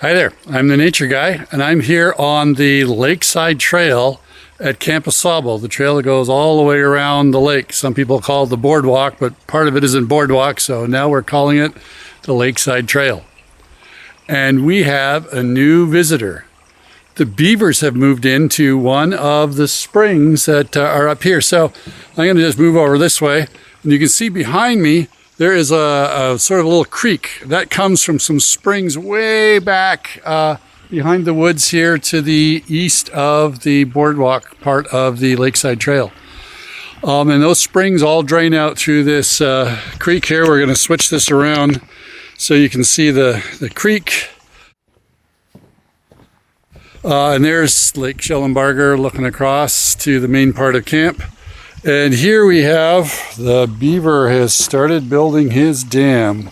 Hi there, I'm the Nature Guy, and I'm here on the Lakeside Trail at Camp Au Sable, the trail that goes all the way around the lake. Some people call it the boardwalk, but part of it isn't boardwalk, so now we're calling it the Lakeside Trail. And we have a new visitor. The beavers have moved into one of the springs that are up here. So I'm going to just move over this way, and you can see behind me there is a sort of a little creek that comes from some springs way back behind the woods here to the east of the boardwalk part of the Lakeside Trail. And those springs all drain out through this creek here. We're going to switch this around so you can see the creek. And there's Lake Schellenbarger looking across to the main part of camp. And here we have the beaver has started building his dam.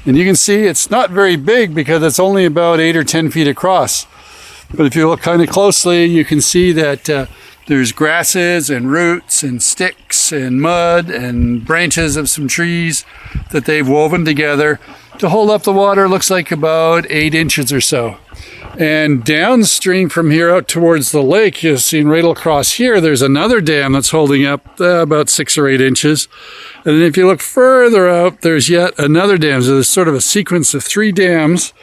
And you can see it's not very big because it's only about 8 or 10 feet across. But if you look kind of closely, you can see that there's grasses and roots and sticks and mud and branches of some trees that they've woven together to hold up the water. Looks like about 8 inches or so. And downstream from here out towards the lake, you've seen right across here, there's another dam that's holding up about 6 or 8 inches. And then if you look further out, there's yet another dam. So there's sort of a sequence of 3 dams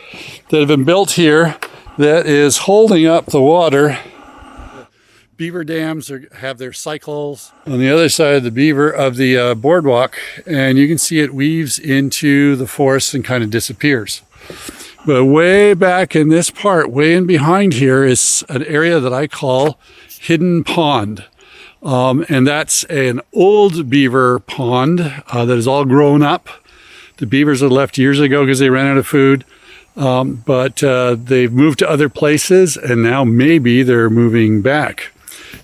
that have been built here that is holding up the water. Beaver dams have their cycles on the other side of the boardwalk, and you can see it weaves into the forest and kind of disappears. But way back in this part, way in behind here, is an area that I call Hidden Pond. And that's an old beaver pond that is all grown up. The beavers had left years ago because they ran out of food. But they've moved to other places, and now maybe they're moving back.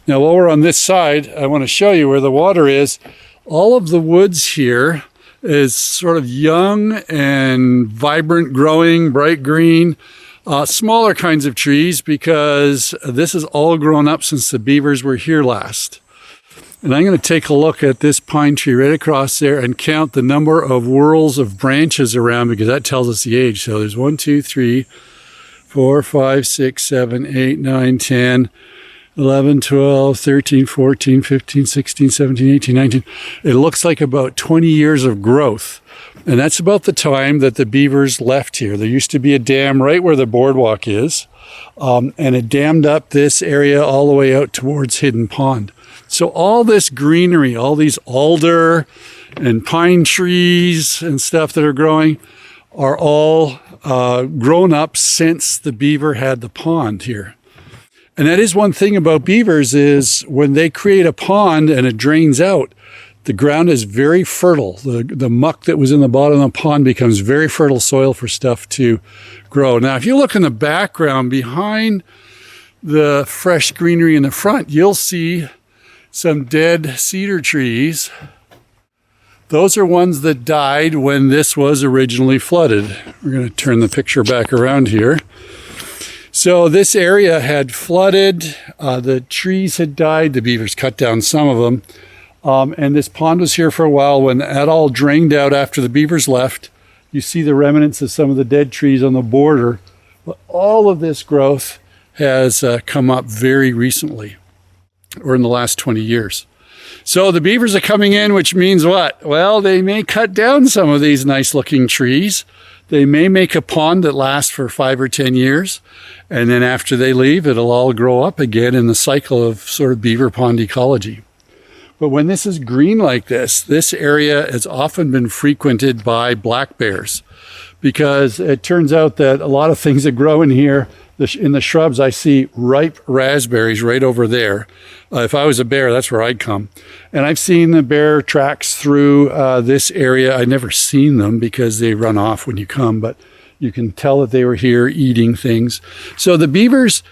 Now, while we're on this side, I want to show you where the water is. All of the woods here is sort of young and vibrant, growing, bright green, smaller kinds of trees because this is all grown up since the beavers were here last. And I'm going to take a look at this pine tree right across there and count the number of whorls of branches around because that tells us the age. So there's 1, 2, 3, 4, 5, 6, 7, 8, 9, 10, 11, 12, 13, 14, 15, 16, 17, 18, 19. It looks like about 20 years of growth. And that's about the time that the beavers left here. There used to be a dam right where the boardwalk is. And it dammed up this area all the way out towards Hidden Pond. So all this greenery, all these alder and pine trees and stuff that are growing are all grown up since the beaver had the pond here. And that is one thing about beavers is when they create a pond and it drains out, the ground is very fertile. The muck that was in the bottom of the pond becomes very fertile soil for stuff to grow. Now, if you look in the background behind the fresh greenery in the front, you'll see some dead cedar trees. Those are ones that died when this was originally flooded. We're going to turn the picture back around here. So this area had flooded, the trees had died, the beavers cut down some of them, and this pond was here for a while. When that all drained out after the beavers left, you see the remnants of some of the dead trees on the border. But all of this growth has come up very recently, or in the last 20 years. So the beavers are coming in, which means what? Well, they may cut down some of these nice looking trees. They may make a pond that lasts for 5 or 10 years. And then after they leave, it'll all grow up again in the cycle of sort of beaver pond ecology. But when this is green like this area has often been frequented by black bears because it turns out that a lot of things that grow in here, in the shrubs, I see ripe raspberries right over there. If I was a bear, that's where I'd come. And I've seen the bear tracks through this area. I've never seen them because they run off when you come, but you can tell that they were here eating things. So the beavers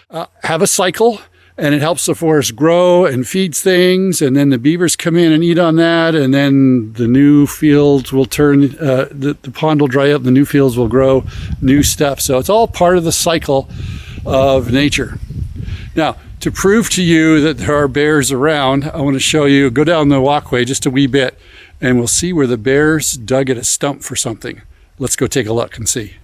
have a cycle, and it helps the forest grow and feeds things. And then the beavers come in and eat on that. And then the new fields will turn, the pond will dry up, the new fields will grow new stuff. So it's all part of the cycle of nature. Now, to prove to you that there are bears around, I want to show you, go down the walkway just a wee bit, and we'll see where the bears dug at a stump for something. Let's go take a look and see.